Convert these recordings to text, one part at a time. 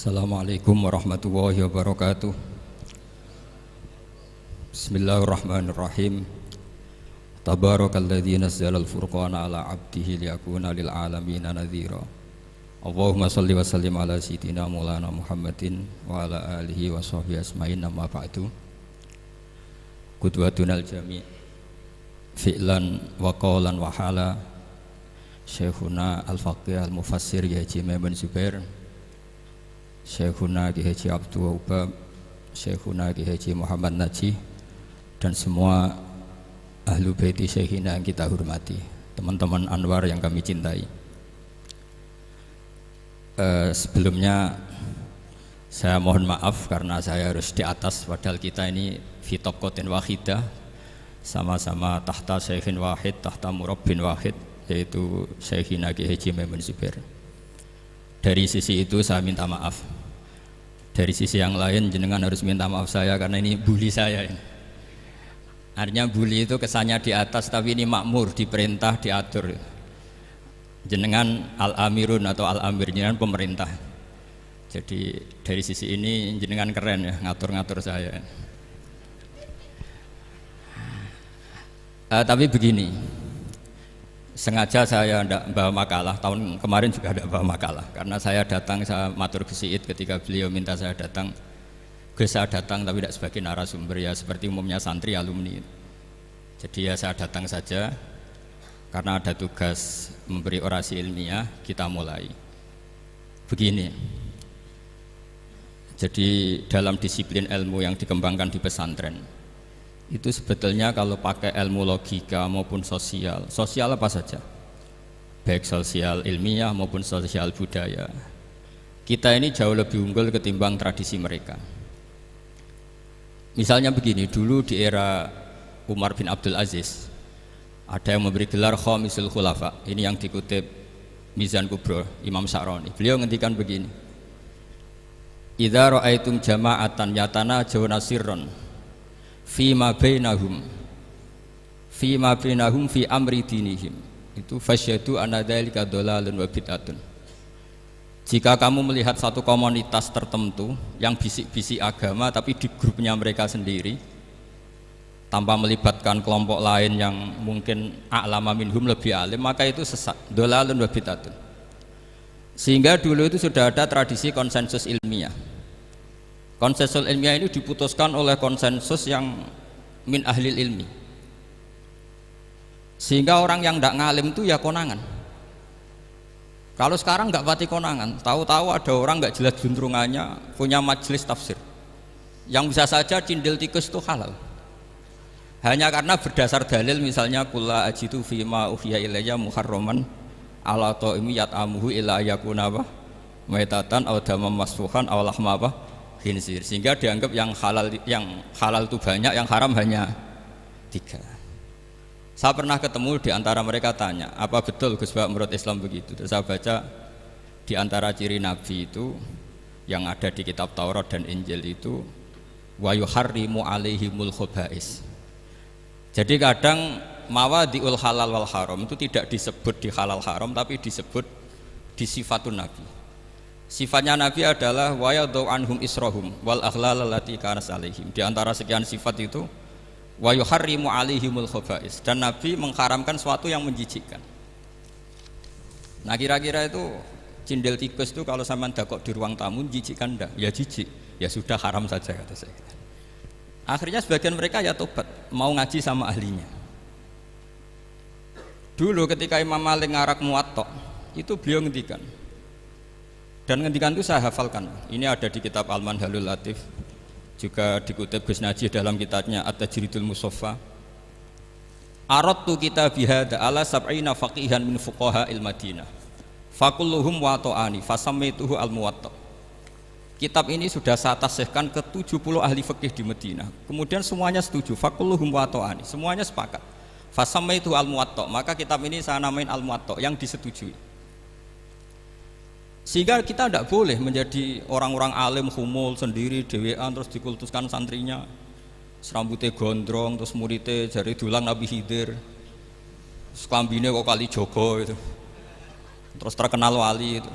Assalamualaikum warahmatullahi wabarakatuh. Bismillahirrahmanirrahim. Tabarakalladzi nazzalal furqana ala 'abdihi liyakuna lil 'alamin nadhira. Allahumma shalli wa sallim ala sayyidina Maulana Muhammadin wa ala alihi wa sahbihi asma'in, amma ba'du. Qudwatunal jami' fi'lan wa qawlan wa hala Syekhuna al-Faqih al-Mufassir Kiai Haji Maimun Zubair, Syekhuna Kiai Haji Abdul Wahab, Syekhuna Kiai Haji Muhammad Najih, dan semua ahlu baiti Syekhina yang kita hormati, teman-teman Anwar yang kami cintai. Sebelumnya saya mohon maaf karena saya harus di atas, padahal kita ini fi tabqatin wahidah, sama-sama tahta Syekhin wahid, tahta murabbin wahid, yaitu Syekhina Kiai Haji Maimun Zubair. Dari sisi itu saya minta maaf. Dari sisi yang lain jenengan harus minta maaf saya karena ini bully saya ini. Artinya bully itu kesannya di atas, tapi ini makmur, diperintah, diatur. Jenengan al-amirun atau al-amir, jenengan pemerintah. Jadi dari sisi ini jenengan keren ya, ngatur-ngatur saya. Tapi begini, sengaja saya tidak bawa makalah, tahun kemarin juga tidak bawa makalah, karena saya datang, saya matur ke Syed ketika beliau minta saya datang. Saya datang tapi tidak sebagai narasumber, ya seperti umumnya santri alumni. Jadi ya saya datang saja karena ada tugas memberi orasi ilmiah. Kita mulai begini. Jadi dalam disiplin ilmu yang dikembangkan di pesantren itu sebetulnya kalau pakai ilmu logika maupun sosial apa saja, baik sosial ilmiah maupun sosial budaya, kita ini jauh lebih unggul ketimbang tradisi mereka. Misalnya begini, dulu di era Umar bin Abdul Aziz ada yang memberi gelar Khamisul Khulafa. Ini yang dikutip Mizan Kubro Imam Sa'roni. Beliau ngendikan begini, idza ra'aitum jama'atan yatanajawna sirran fima bainahum fi amri dinihim, itu fasyadu anna dzalika dhalalun wa bid'atun. Jika kamu melihat satu komunitas tertentu yang bisik-bisik agama tapi di grupnya mereka sendiri tanpa melibatkan kelompok lain yang mungkin a'lama minhum, lebih alim, maka itu sesat, dhalalun wa bid'atun. Sehingga dulu itu sudah ada tradisi konsensus ilmiah. Konsensus ilmiah ini diputuskan oleh konsensus yang min ahlil ilmi, sehingga orang yang tidak ngalim itu ya konangan. Kalau sekarang nggak pati konangan, tahu-tahu ada orang nggak jelas juntrungannya punya majelis tafsir yang bisa saja cindil tikus itu halal, hanya karena berdasar dalil, misalnya kula ajitu fima uhiya ilayya muharraman ala ta'imi yat'amuhu illa yakuna maitatan aw damam masfuhan aw lahma khinzir, sehingga dianggap yang halal itu banyak, yang haram hanya 3. Saya pernah ketemu di antara mereka, tanya, apa betul Gus Bak menurut Islam begitu? Terus saya baca di antara ciri Nabi itu yang ada di kitab Taurat dan Injil itu wa yuharrimu alaihimul khobais. Jadi kadang mawadiul halal wal haram itu tidak disebut di halal haram, tapi disebut di sifatun Nabi. Sifatnya Nabi adalah wa yadau anhum israhum wal aghlal allati kanat alaihim. Di antara sekian sifat itu wa yuharrimu alaihimul khobais, dan Nabi mengharamkan sesuatu yang menjijikkan. Nah kira-kira itu cindil tikus itu kalau sama dakok di ruang tamu menjijikkan enggak? Ya jijik, ya sudah haram saja kata saya. Akhirnya sebagian mereka ya tobat, mau ngaji sama ahlinya. Dulu ketika Imam Malik ngarak Muwatta itu beliau ngendikan, dan ngendikan itu saya hafalkan. Ini ada di kitab Al-Manhalul Latif, juga dikutip Gus Najih dalam kitabnya At-Tajridul Musaffa. Aradtu kitabi hadza ala sab'ina faqihan min fuqaha il-Madinah fakulluhum wata'ani fasammaituhu al-Muwatta. Kitab ini sudah saya tasihkan ke 70 ahli fikih di Madinah, kemudian semuanya setuju, fakulluhum wata'ani, semuanya sepakat, fasammaituhu al-Muwatta, maka kitab ini saya namain al-Muwatta, yang disetujui. Sehingga kita tidak boleh menjadi orang-orang alim humul sendiri dewean terus dikultuskan santrinya, serambutnya gondrong, terus muridnya jari dulang Nabi Khidir, sekambine kok kali Jogo itu, terus terkenal wali itu.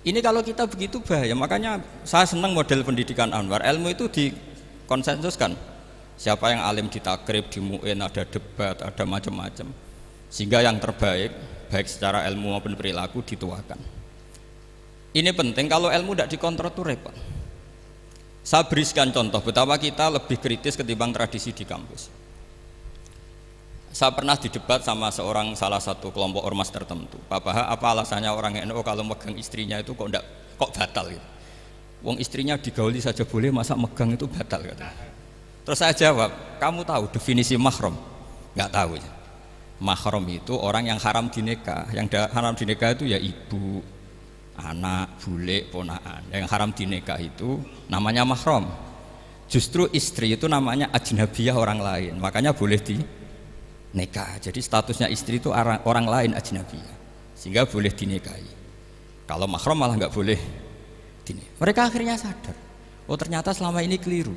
Ini kalau kita begitu bahaya. Makanya saya senang model pendidikan Anwar. Ilmu itu dikonsensuskan. Siapa yang alim di takrib, di mu'in, ada debat, ada macam-macam. Sehingga yang terbaik, baik secara ilmu maupun perilaku dituakan. Ini penting, kalau ilmu tidak dikontrol itu repot. Saya berikan contoh betapa kita lebih kritis ketimbang tradisi di kampus. Saya pernah didebat sama salah satu kelompok ormas tertentu. Pak Baha, apa alasannya orang NU kalau megang istrinya itu kok batal gitu? Wong istrinya digauli saja boleh, masa megang itu batal kata. Terus saya jawab, kamu tahu definisi mahram? Nggak tahu ya. Mahram itu orang yang haram dinikah. Yang haram dinikah itu ya ibu, anak, bule, ponakan. Yang haram dinikah itu namanya mahram. Justru istri itu namanya ajnabiyah, orang lain. Makanya boleh nikah. Jadi statusnya istri itu orang lain ajnabiyah, sehingga boleh dinikahi. Kalau mahram malah nggak boleh dinikahi. Mereka akhirnya sadar, oh ternyata selama ini keliru.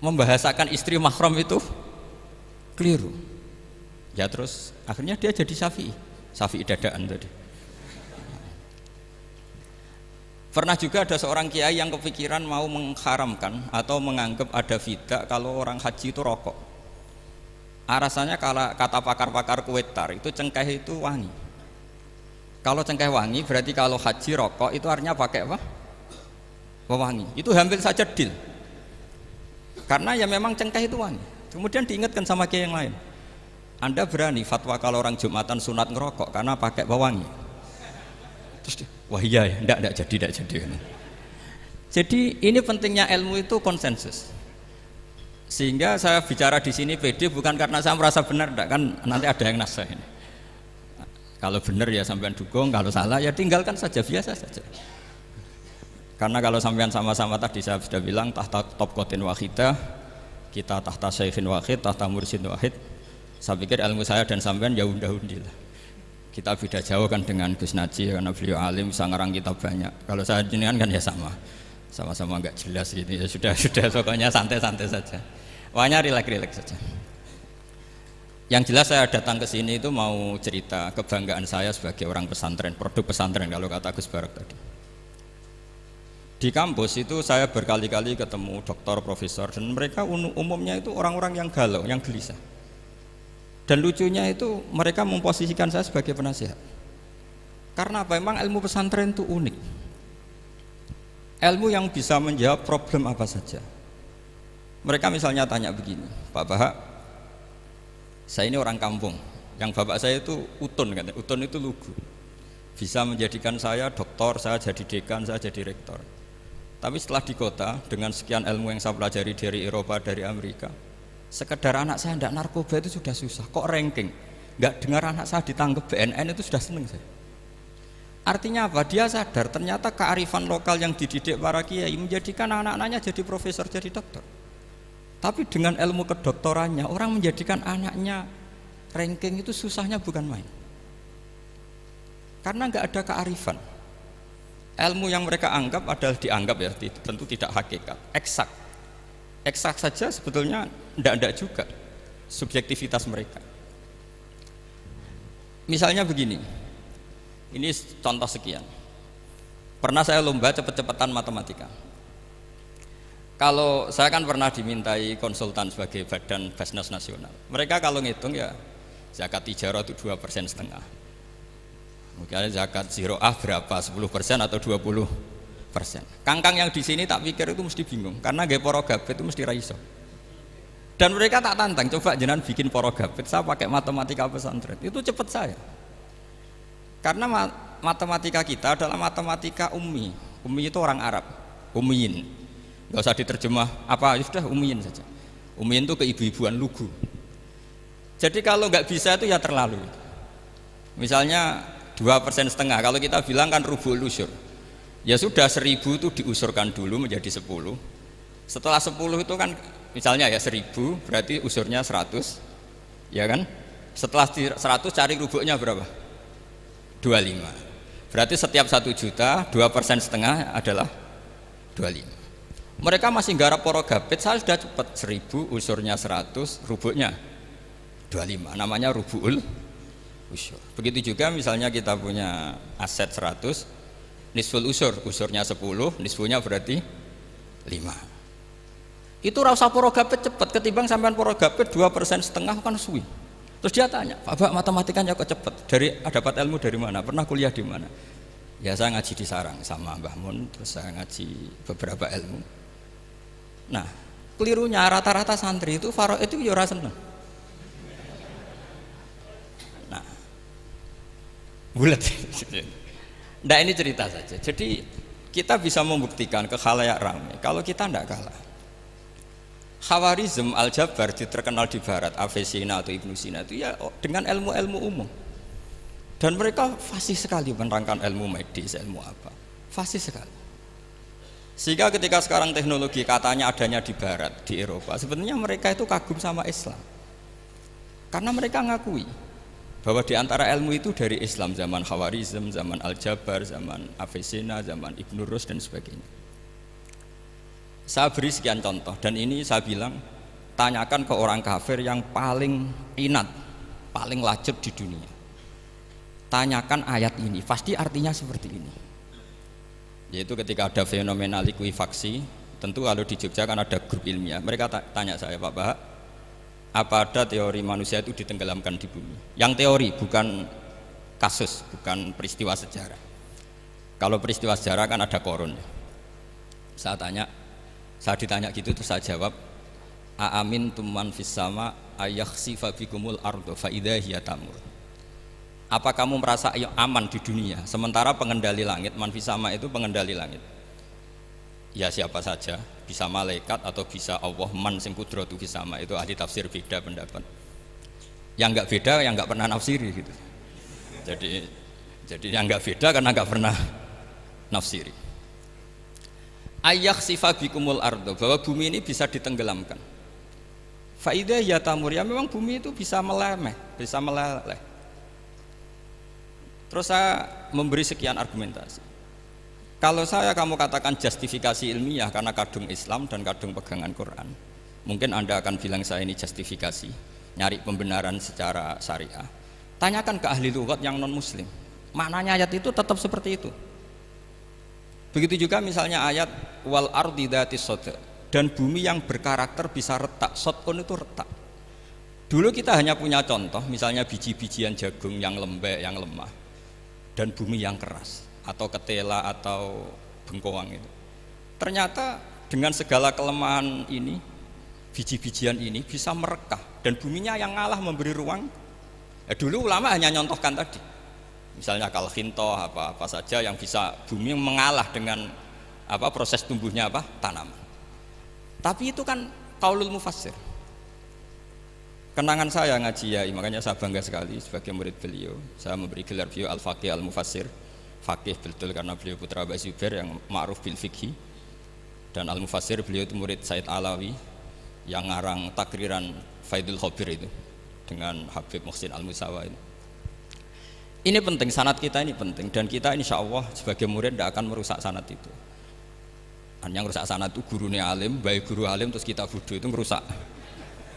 Membahasakan istri mahram itu keliru. Ya terus akhirnya dia jadi Syafi'i dadaan tadi. Pernah juga ada seorang kiai yang kepikiran mau mengharamkan atau menganggap ada fidah kalau orang haji itu rokok. Rasanya kalau kata pakar-pakar Kuwaitar itu cengkeh itu wangi. Kalau cengkeh wangi berarti kalau haji rokok itu artinya pakai apa? Wangi. Itu hampir saja deal. Karena ya memang cengkeh itu wangi. Kemudian diingatkan sama kiai yang lain. Anda berani fatwa kalau orang Jumatan sunat ngerokok karena pakai pewangi? Terus wah iya ya, enggak jadi. Jadi ini pentingnya ilmu itu konsensus. Sehingga saya bicara di sini pede bukan karena saya merasa benar, enggak, kan nanti ada yang nasihat ini. Kalau benar ya sampean dukung, kalau salah ya tinggalkan saja, biasa saja. Karena kalau sampean sama-sama tadi saya sudah bilang tahta topqatin wahidah, kita tahta syaikhin wahid, tahta mursyid wahid. Saya pikir ilmu saya dan sampean ya unda-undi lah. Kita beda jauh kan dengan Gus Naji karena beliau alim bisa ngarang kitab banyak. Kalau saya jenengan kan ya sama-sama enggak jelas gitu ya, sudah pokoknya santai-santai saja. Pokoknya rileks saja. Yang jelas saya datang ke sini itu mau cerita kebanggaan saya sebagai orang pesantren, produk pesantren kalau kata Gus Barak tadi. Di kampus itu saya berkali-kali ketemu doktor, profesor, dan mereka umumnya itu orang-orang yang galau, yang gelisah. Dan lucunya itu mereka memposisikan saya sebagai penasihat. Karena apa? Memang ilmu pesantren itu unik. Ilmu yang bisa menjawab problem apa saja. Mereka misalnya tanya begini, Pak Baha, saya ini orang kampung, yang bapak saya itu utun, katanya. Utun itu lugu, bisa menjadikan saya doktor, saya jadi dekan, saya jadi rektor. Tapi setelah di kota, dengan sekian ilmu yang saya pelajari dari Eropa, dari Amerika, sekedar anak saya tidak narkoba itu sudah susah, kok ranking? Nggak dengar anak saya ditangkap BNN itu sudah seneng saya. Artinya apa? Dia sadar ternyata kearifan lokal yang dididik para kiai menjadikan anak-anaknya jadi profesor, jadi dokter. Tapi dengan ilmu kedoktorannya orang menjadikan anaknya ranking itu susahnya bukan main. Karena nggak ada kearifan. Ilmu yang mereka anggap adalah dianggap ya, tentu tidak hakikat, eksak. Eksak saja sebetulnya tidak juga subjektivitas mereka. Misalnya begini, ini contoh sekian. Pernah saya lomba cepet-cepetan matematika. Kalau saya kan pernah dimintai konsultan sebagai badan Basnas Nasional. Mereka kalau ngitung ya zakat tijarah itu 2,5%. Mungkin zakat ziroah berapa? 10% atau 20%. Kangkang yang di sini tak pikir itu mesti bingung karena gaya poro gabet itu mesti raiso. Dan mereka tak tantang, coba jenengan bikin poro gabet, saya pakai matematika pesantren. Itu cepat saya. Karena matematika kita adalah matematika ummi. Ummi itu orang Arab, ummiyin. Gak usah diterjemah apa, ya sudah ummiyin saja. Ummiyin itu keibu-ibuan lugu. Jadi kalau nggak bisa itu ya terlalu. Misalnya 2,5%, kalau kita bilang kan rubul usur. Ya sudah 1.000 itu diusurkan dulu menjadi 10. Setelah 10 itu kan misalnya ya 1.000 berarti usurnya 100. Ya kan? Setelah 100 cari rubuknya berapa? 25. Berarti setiap 1 juta 2,5% adalah 25. Mereka masih garap poro gabet, saya sudah cepat 1.000 usurnya 100, rubuknya 25, namanya rubul usur. Begitu juga misalnya kita punya aset 100, nisful usur, usurnya 10, nisfunya berarti 5. Itu rasa porogapet cepet ketimbang sampean porogapet 2,5% kan suwi. Terus dia tanya, Pak matematikanya kok cepet? Dapat ilmu dari mana? Pernah kuliah di mana? Ya saya ngaji di Sarang sama Mbah Mun, terus saya ngaji beberapa ilmu. Nah, kelirunya rata-rata santri itu faro itu ya ora seneng. Nah, bulat. Nah ini cerita saja. Jadi kita bisa membuktikan ke khalayak ramai kalau kita tidak kalah. Khawarizm Al-Jabar terkenal di Barat, Avicenna atau Ibnu Sina itu ya dengan ilmu-ilmu umum. Dan mereka fasih sekali menerangkan ilmu medis, ilmu apa. Fasih sekali. Sehingga ketika sekarang teknologi katanya adanya di Barat, di Eropa, sebenarnya mereka itu kagum sama Islam. Karena mereka ngakui bahwa di antara ilmu itu dari Islam, zaman Khawarizm, zaman Al-Jabar, zaman Avicenna, zaman Ibnu Rus dan sebagainya. Saya beri sekian contoh dan ini saya bilang tanyakan ke orang kafir yang paling inat, paling lajeb di dunia. Tanyakan ayat ini, pasti artinya seperti ini. Yaitu ketika ada fenomena likuifaksi, tentu kalau di Jogja kan ada grup ilmiah. Mereka tanya saya, Pak Bahak, apa ada teori manusia itu ditenggelamkan di bumi? Yang teori, bukan kasus, bukan peristiwa sejarah. Kalau peristiwa sejarah kan ada korun. Saya ditanya gitu terus saya jawab, aamin tuman fis sama ayakhsifa bikumul ardo fa idza hiya tamur. Apa kamu merasa aman di dunia sementara pengendali langit, man fis sama itu pengendali langit. Ya siapa saja, bisa malaikat atau bisa Allah, man sing kudratu fis sama, itu ahli tafsir beda pendapat. Yang enggak beda yang enggak pernah nafsiri gitu. Jadi yang enggak beda karena enggak pernah nafsiri. Ayak sifabikumul ardo, bahwa bumi ini bisa ditenggelamkan. Faidah ya tamur, ya memang bumi itu bisa meleleh. Terus saya memberi sekian argumentasi. Kalau kamu katakan justifikasi ilmiah karena kadung Islam dan kadung pegangan Quran, mungkin Anda akan bilang saya ini justifikasi, nyari pembenaran secara syariah. Tanyakan ke ahli lughat yang non muslim, maknanya ayat itu tetap seperti itu. Begitu juga misalnya ayat wal ardi dzatis sodq, dan bumi yang berkarakter bisa retak. Sodqun itu retak. Dulu kita hanya punya contoh, misalnya biji-bijian jagung yang lembek, yang lemah, dan bumi yang keras, atau ketela atau bengkoang itu. Ternyata dengan segala kelemahan ini, biji-bijian ini bisa merekah, dan buminya yang ngalah memberi ruang. Dulu ulama hanya nyontohkan tadi. Misalnya kalkhinto apa saja yang bisa bumi mengalah dengan proses tumbuhnya tanaman. Tapi itu kan qaulul mufassir. Kenangan saya ngaji ya, makanya saya bangga sekali sebagai murid beliau. Saya memberi gelar beliau al-faqih al-mufassir. Faqih betul karena beliau putra Mbah Zubair yang ma'ruf bil fiqhi. Dan al-mufassir beliau itu murid Said Alawi yang ngarang takriran Faidul Khabir itu dengan Habib Muhsin Al-Musawa itu. Ini penting, sanad kita ini penting, dan kita insya Allah sebagai murid tidak akan merusak sanad itu. Dan yang merusak sanad itu gurunya alim, baik guru alim terus kita bodoh itu merusak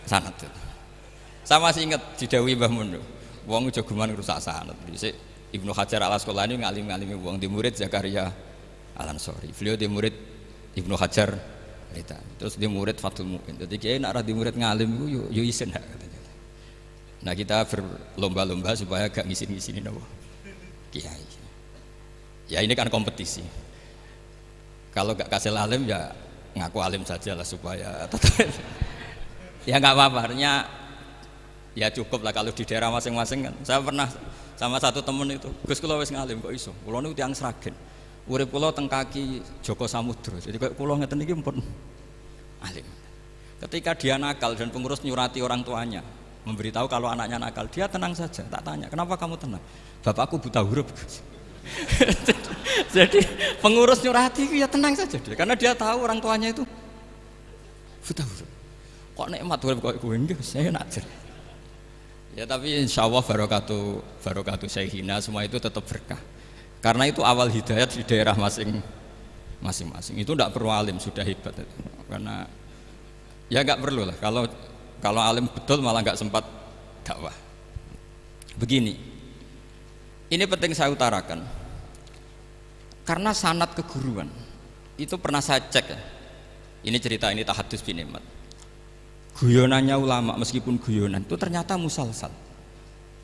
sanad itu. Saya masih ingat didhawuhi Mbah Mun, wong jagoan merusak sanad. Ibnu Hajar Al-Asqalani ngalim-ngalimi wong, di murid Zakaria Al-Ansori. Beliau di murid Ibnu Hajar terus di murid Fathul Mu'in. Jadi kiai nak di murid ngalim itu yo isin katanya. Nah kita berlomba-lomba supaya gak ngisin-ngisinin kiai. Ya ini kan kompetisi. Kalau gak kasih alim ya ngaku alim saja lah supaya ya nggak apa-apa. Artinya ya cukup lah kalau di daerah masing-masing kan. Saya pernah sama satu temen itu, Gus kula wis ngalim kok iso. Kula niku tiyang Sragen. Urip kula teng kaki Joko Samudra. Jadi kok kula ngeten iki pun alim. Ketika dia nakal dan pengurus nyurati orang tuanya memberitahu kalau anaknya nakal, dia tenang saja. Tak tanya, kenapa kamu tenang? Bapakku buta huruf. Jadi pengurus nyurati itu ya tenang saja dia, karena dia tahu orang tuanya itu buta huruf. Kok nikmat urip kok kowe nggih, saya najar. Ya tapi insya Allah barokatuh Syekhina semua itu tetap berkah. Karena itu awal hidayat di daerah masing-masing. Itu tidak perlu alim, sudah hebat itu. Karena ya nggak perlu lah. Kalau alim betul malah nggak sempat dakwah. Begini, ini penting saya utarakan. Karena sanad keguruan itu pernah saya cek ya. Ini cerita ini tahadus bin Nikmat. Guyonannya ulama meskipun guyonan itu ternyata musalsal.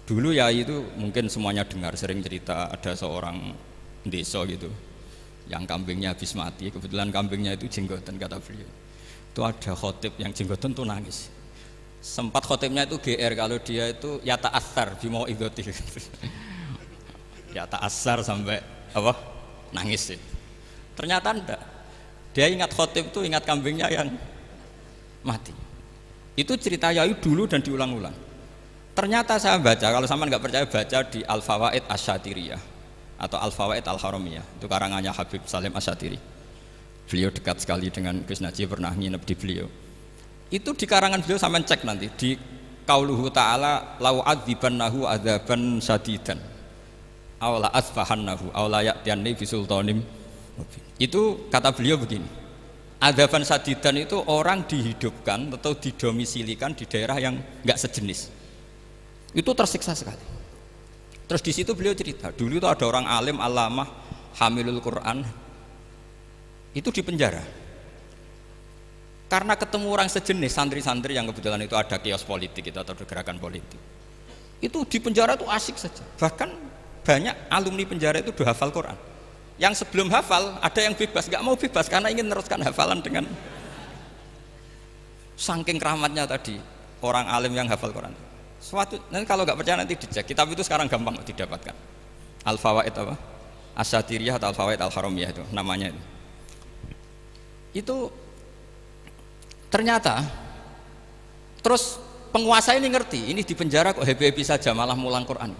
Dulu ya itu mungkin semuanya dengar sering cerita ada seorang desa gitu yang kambingnya habis mati, kebetulan kambingnya itu jenggotan kata beliau. Itu ada khotib yang jenggotan tuh nangis. Sempat khotibnya itu GR kalau dia itu ya ta'assar bimau idoti. Ya ta'assar sampai apa? Nangis sih. Ternyata enggak. Dia ingat khotib itu ingat kambingnya yang mati. Itu cerita Yai dulu dan diulang-ulang. Ternyata saya baca, kalau sama nggak percaya baca di Al-Fawaid Asy-Syatiriyah atau Al-Fawaid Al-Haramiyah. Itu karangannya Habib Salim Asy-Syatiri. Beliau dekat sekali dengan Gus Najib, pernah nginep di beliau. Itu di karangan beliau sampean cek nanti di qauluhu ta'ala lau adzibannahu adzaban syadidan aw la asfahannahu aw la ya'tiyanni bisultanim. Itu kata beliau begini. Adzaban syadidan itu orang dihidupkan atau didomisilikan di daerah yang enggak sejenis. Itu tersiksa sekali. Terus di situ beliau cerita, dulu itu ada orang alim alamah hamilul Quran itu di penjara. Karena ketemu orang sejenis santri-santri yang kebetulan itu ada kios politik itu atau gerakan politik. Itu di penjara itu asik saja. Bahkan banyak alumni penjara itu udah hafal Quran. Yang sebelum hafal ada yang bebas, nggak mau bebas karena ingin meneruskan hafalan dengan saking keramatnya tadi orang alim yang hafal Quran. Suatu nanti kalau nggak percaya nanti dicek. Kitab itu sekarang gampang didapatkan. Al-Fawaid apa? Asy-Syatiriyah atau Al-Fawaid Al-Haramiyah itu namanya itu. Itu ternyata terus penguasa ini ngerti, ini di penjara kok happy-happy saja malah mulang Quran.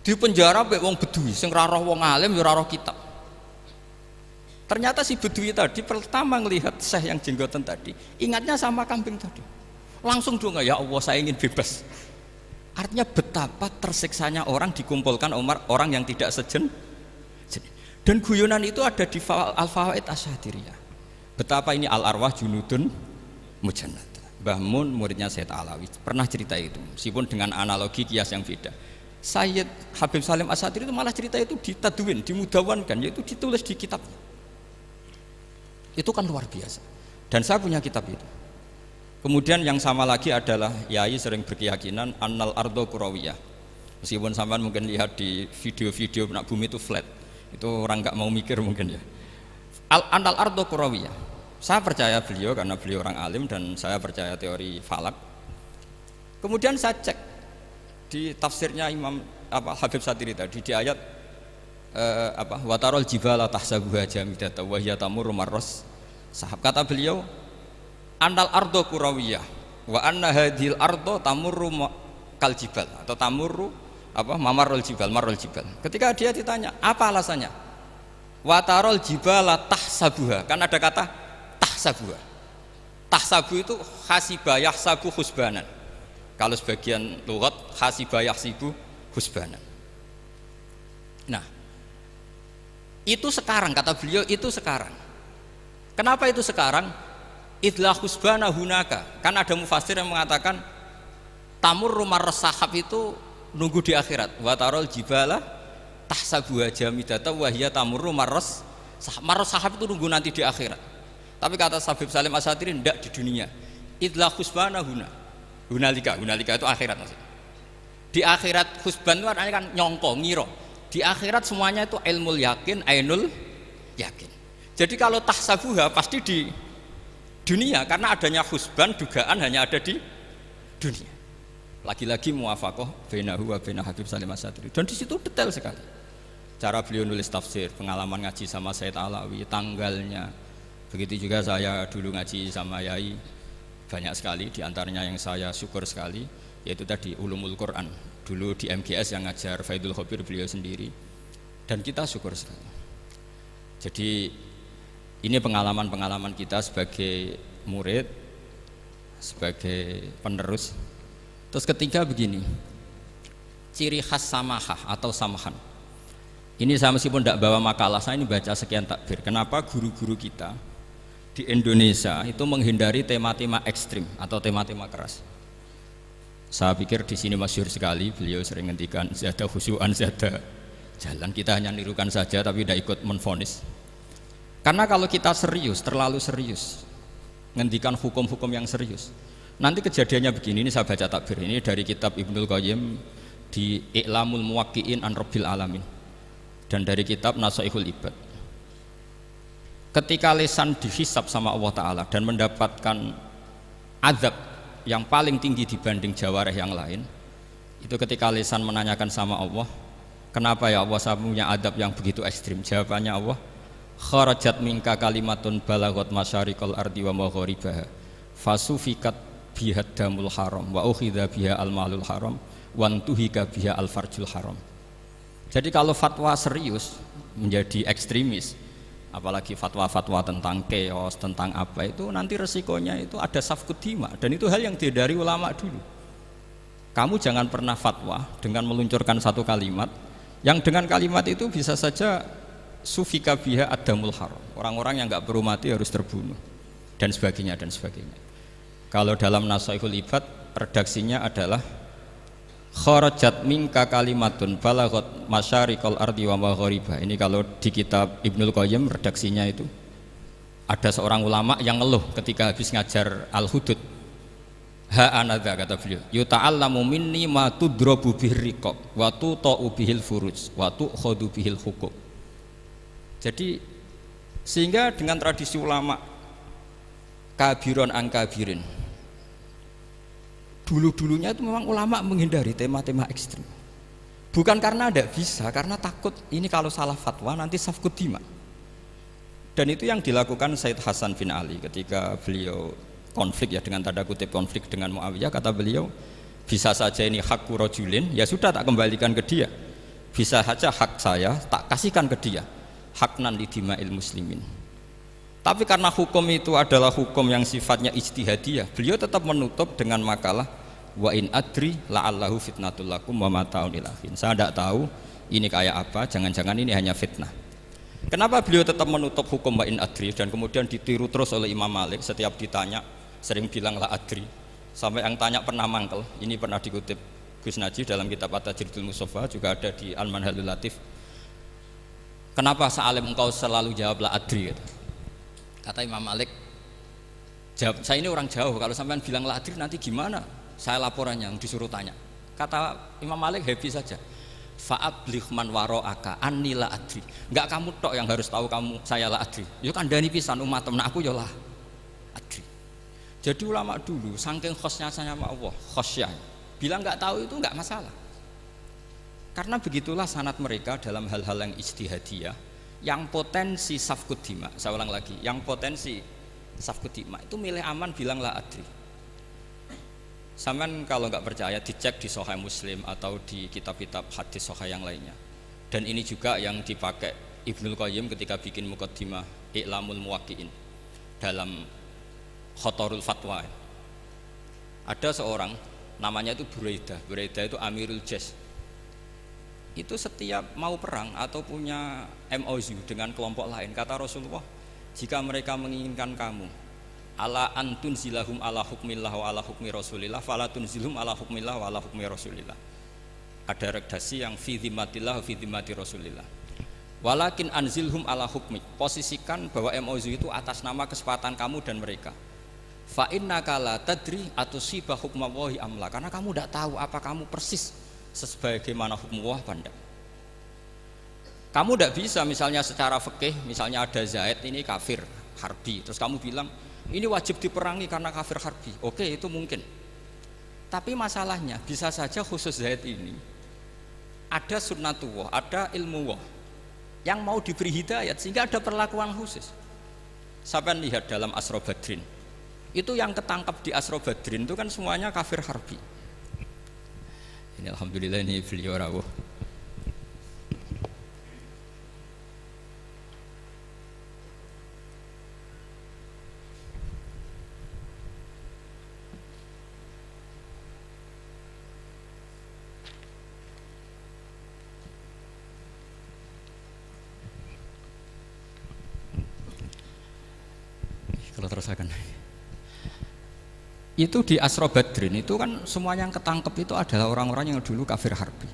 Di penjara mek wong bedui sing ora roh wong alim ya ora roh kitab. Ternyata si bedui tadi pertama melihat syekh yang jenggotan tadi, ingatnya sama kambing tadi. Langsung dong ya Allah saya ingin bebas. Artinya betapa tersiksanya orang dikumpulkan orang yang tidak sejen. Dan guyonan itu ada di Al-Fawaid Asy-Syatiriyah. Betapa ini al-arwah junudun mujannad. Mbah Mun muridnya Sayyid Alawi pernah cerita itu, meskipun dengan analogi kias yang beda. Sayyid Habib Salim Asy-Syatiri itu malah cerita itu ditadwin, dimudawankan, yaitu ditulis di kitabnya. Itu kan luar biasa. Dan saya punya kitab itu. Kemudian yang sama lagi adalah Yai sering berkeyakinan annal ardo kurawiyah. Meskipun sampean mungkin lihat di video-video nak bumi itu flat, itu orang nggak mau mikir mungkin ya. Annal ardo kurawiyah. Saya percaya beliau karena beliau orang alim dan saya percaya teori falak. Kemudian saya cek di tafsirnya Imam Habib Syatiri tadi di ayat watarol jibala tahsabuha jamidatan wa hiya tamurru marras sahab. Kata beliau annal ardo kurawiyah wa anna hadhil ardo tamurru kal jibal atau tamurru mamarul jibal marul jibal. Ketika dia ditanya apa alasannya, watarol jibala tahsabuha, kan ada kata tahsabuha. Tahsabu itu hasibah yahsabu husbanan. Kalau sebagian lughat hasibah yahsibu husbanan. Nah itu sekarang kata beliau, itu sekarang. Kenapa itu sekarang? Idlah husbana hunaka. Kan ada mufassir yang mengatakan tamurru marras sahab itu nunggu di akhirat. Wa tarol jibala tahsabuha jamidata wa hiya tamurru marras sahab. Marras sahab itu nunggu nanti di akhirat. Tapi kata Habib Salim Asy-Syatiri tidak di dunia. Idlah husbana hunalika itu akhirat maksudnya. Di akhirat husban itu artinya kan nyongko, ngiro. Di akhirat semuanya itu ilmul yakin, ainul yakin. Jadi kalau tahsabuha pasti di dunia karena adanya husban dugaan hanya ada di dunia. Lagi-lagi muwafaqah bainahu wa baina Habib Salim Asy-Syatiri. Dan di situ detail sekali. Cara beliau nulis tafsir, pengalaman ngaji sama Sayyid Alawi, tanggalnya. Begitu juga saya dulu ngaji sama Yai banyak sekali, diantaranya yang saya syukur sekali yaitu tadi Ulumul Quran. Dulu di MGS yang ngajar Faidul Khobir beliau sendiri. Dan kita syukur sekali. Jadi ini pengalaman-pengalaman kita sebagai murid, sebagai penerus. Terus ketiga begini, ciri khas samahah atau samahan. Ini saya meskipun tidak bawa makalah, saya ini baca sekian takbir. Kenapa guru-guru kita di Indonesia itu menghindari tema-tema ekstrim atau tema-tema keras? Saya pikir di sini masyhur sekali, beliau sering ngendikan zada khusyu'an zada jalan, kita hanya nirukan saja tapi tidak ikut menvonis. Karena kalau kita serius, terlalu serius ngendikan hukum-hukum yang serius, nanti kejadiannya begini. Ini saya baca takbir ini dari kitab Ibnul Qayyim di I'lamul Muwaqqi'in an Rabbil Alamin dan dari kitab Nasaihul Ibad. Ketika lisan dihisab sama Allah Ta'ala dan mendapatkan azab yang paling tinggi dibanding jawareh yang lain, itu ketika lisan menanyakan sama Allah, kenapa ya Allah saya punya adab yang begitu ekstrim? Jawabannya Allah, kharajat minka kalimatun balagot masyariqal ardi wa magharibaha fasufikat biha damul haram wa ukhidha biha al-malul haram wa antuhika biha al-farjul haram. Jadi kalau fatwa serius menjadi ekstremis, apalagi fatwa-fatwa tentang chaos, tentang apa, itu nanti resikonya itu ada safkut dima, dan itu hal yang dihindari ulama dulu. Kamu jangan pernah fatwa dengan meluncurkan satu kalimat yang dengan kalimat itu bisa saja sufika biha adamul haram, orang-orang yang nggak perlu mati harus terbunuh dan sebagainya dan sebagainya. Kalau dalam Nasaihul Ibad redaksinya adalah kharajat minka kalimatun balagot masyariqal ardi wa magharibaha. Ini kalau di kitab Ibnul Qayyim redaksinya itu ada seorang ulama yang ngeluh ketika habis ngajar Al-Hudud. Ha anadza, kata beliau, yuta'allamu minni ma tudrabu bihir riqab wa tuta'u bihil furuj wa tu'khadhu bihil huquq. Jadi sehingga dengan tradisi ulama kabiron angkabirin, dulu-dulunya itu memang ulama menghindari tema-tema ekstrim. Bukan karena tidak bisa, karena takut ini kalau salah fatwa nanti safkut dima. Dan itu yang dilakukan Said Hasan bin Ali ketika beliau konflik, ya dengan tanda kutip konflik dengan Muawiyah. Kata beliau, bisa saja ini hak rajulin, ya sudah tak kembalikan ke dia. Bisa saja hak saya tak kasihkan ke dia, haknan lidima'il muslimin. Tapi karena hukum itu adalah hukum yang sifatnya ijtihadiyah, beliau tetap menutup dengan makalah wa in adri la'allahu fitnatul lakum wa mata'un ilahin. Saya tidak tahu ini kayak apa, jangan-jangan ini hanya fitnah. Kenapa beliau tetap menutup hukum wa in adri dan kemudian ditiru terus oleh Imam Malik, setiap ditanya sering bilang la adri, sampai yang tanya pernah mangkel. Ini pernah dikutip Gus Najih dalam kitab At-Tajridul Mustafa, juga ada di Al-Manhalul Latif. Kenapa Sa'alim engkau selalu jawab la adri? Kata Imam Malik, jawab, saya ini orang jauh, kalau sampean bilang la adri nanti gimana? Saya laporannya yang disuruh tanya. Kata Imam Malik, happy saja. Fa'abligh man waro'aka anni la adri. Enggak kamu tok yang harus tahu kamu saya la adri. Yo kandhani pisan umat temen aku yo la adri. Jadi ulama dulu saking khosnya sama Allah, khosyah, bilang enggak tahu itu enggak masalah. Karena begitulah sanad mereka dalam hal-hal yang ijtihadiyah, yang potensi safkut dima. Saya ulang lagi, yang potensi safkut dima itu milih aman bilang la adri. Sampean kalau nggak percaya dicek di Sahih Muslim atau di kitab-kitab hadis sahih yang lainnya. Dan ini juga yang dipakai Ibnul Qayyim ketika bikin muqaddimah I'lamul Muwaqqi'in dalam Khotorul Fatwa. Ada seorang namanya itu Buraidah. Buraidah itu Amirul Jaysh. Itu setiap mau perang atau punya MOU dengan kelompok lain, kata Rasulullah, jika mereka menginginkan kamu ala antun zilahum ala hukmillah wa ala hukmi rasulillah fala tunzilhum ala hukmillah wa ala hukmi rasulillah. Ada redaksi yang fi dhimmatillah wa fi dhimmati rasulillah. Walakin anzilhum ala hukmi, posisikan bahwa MOU itu atas nama kesepakatan kamu dan mereka. Fa innaka la tadri atusiba hukmallahi amla, karena kamu tidak tahu apa kamu persis sebagaimana hukum Allah pandang. Kamu tidak bisa misalnya secara fikih, misalnya ada Zaid ini kafir harbi, terus kamu bilang ini wajib diperangi karena kafir harbi. Oke, itu mungkin. Tapi masalahnya bisa saja khusus Zaid ini ada sunnatullah, ada ilmu Allah yang mau diberi hidayat sehingga ada perlakuan khusus. Sampai lihat dalam Asra Badrin, itu yang ketangkap di Asra Badrin itu kan semuanya kafir harbi. Ini alhamdulillah ini beliau rawuh. Kalau terusakan. Itu di Asra Badrin itu kan semuanya yang ketangkep itu adalah orang-orang yang dulu kafir harbi.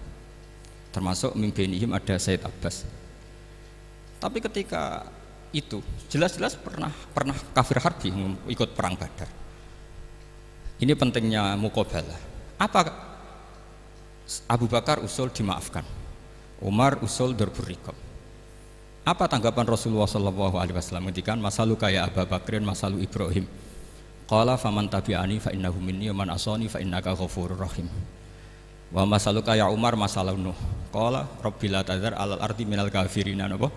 termasuk mimpinihim ada Said Abbas. Tapi ketika itu jelas-jelas pernah kafir harbi ikut perang Badar. Ini pentingnya muqabalah. Apa Abu Bakar usul dimaafkan, Umar usul darbur riqab. Apa tanggapan Rasulullah sallallahu alaihi wasallam ketika masalu kaya Abu Bakrin masalu Ibrahim? Qala faman tabi'ani fa innahu minni wa man asani fa innaka ghafurur rahim. Wa masaluka ya Umar masalah Nuh. Qala rabbil tadzar alal ardi minal kafirina napa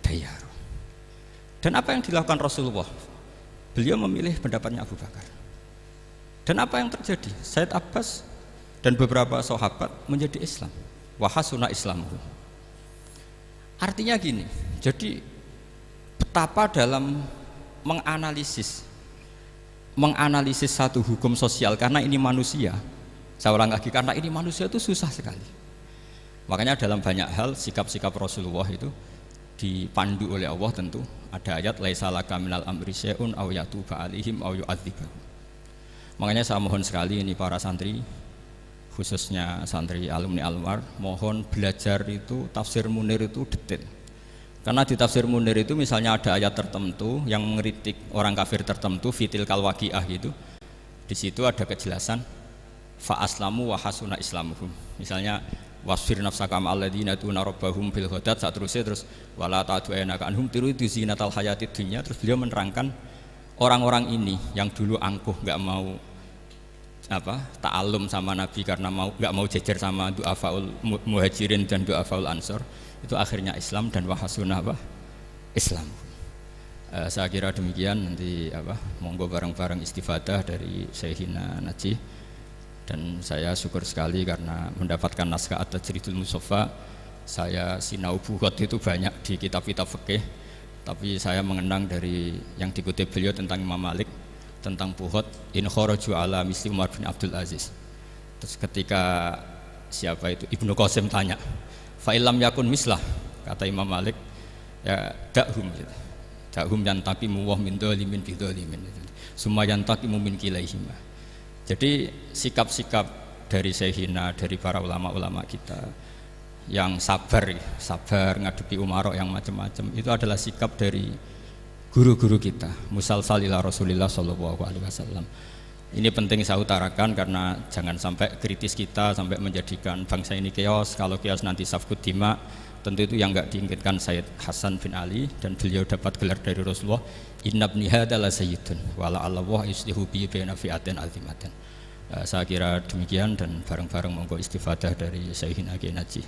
dayar. Dan apa yang dilakukan Rasulullah? Beliau memilih pendapatnya Abu Bakar. Dan apa yang terjadi? Said Abbas dan beberapa sahabat menjadi Islam. Wa hasuna islamuhu. Artinya gini. Jadi betapa dalam menganalisis satu hukum sosial, karena ini manusia. Saya ulang lagi, karena ini manusia itu susah sekali. Makanya dalam banyak hal sikap-sikap Rasulullah itu dipandu oleh Allah. Tentu ada ayat laisa laka minal amri syai'un aw yatuba alaihim aw yu'adzibahum. Makanya saya mohon sekali ini para santri, khususnya santri alumni Almar, mohon belajar itu tafsir Munir itu detail. Karena di tafsir Munir itu misalnya ada ayat tertentu yang mengkritik orang kafir tertentu, fitil kalwaqiah gitu. Di situ ada kejelasan fa aslamu wa hasuna islamuhum. Misalnya wasfir nafsaka ma'al ladzina tuna rabbahum bil ghadat, terus wala ta'du'anaka anhum turidu zinatal hayatid dunya. Terus beliau menerangkan orang-orang ini yang dulu angkuh enggak mau ta'alum sama Nabi karena enggak mau jejer sama du'afaul muhajirin dan du'afaul ansor, itu akhirnya Islam dan wahasuna Islam. Saya kira demikian. Nanti monggo bareng-bareng istifadah dari Syekhina Najih. Dan saya syukur sekali karena mendapatkan naskah At-Tajridul Mushaffa. Saya sinau buhot itu banyak di kitab-kitab fikih, tapi saya mengenang dari yang dikutip beliau tentang Imam Malik, tentang buhot in kharaju ala misli Umar bin Abdul Aziz. Terus ketika siapa itu Ibnu Qasim tanya, fa'ilam yakun mislah, kata Imam Malik, ya dakhum yantaqimu wa min dzalimin bi dzalimin, summa yantaqimu min kilaihima. Jadi sikap-sikap dari Syekhina, dari para ulama-ulama kita yang sabar ngadepi umarok yang macam-macam, itu adalah sikap dari guru-guru kita musalsal ila Rasulillah sallallahu alaihi wasallam. Ini penting saya utarakan karena jangan sampai kritis kita sampai menjadikan bangsa ini keos. Kalau keos nanti safkut dima, tentu itu yang enggak diinginkan Sayyid Hasan bin Ali, dan beliau dapat gelar dari Rasulullah, inna ibni hadza la sayyidun wa la Allah yuslihu bi baina fi'atin azimatin. Saya kira demikian, dan bareng-bareng monggo istifadah dari Syekhina Najih.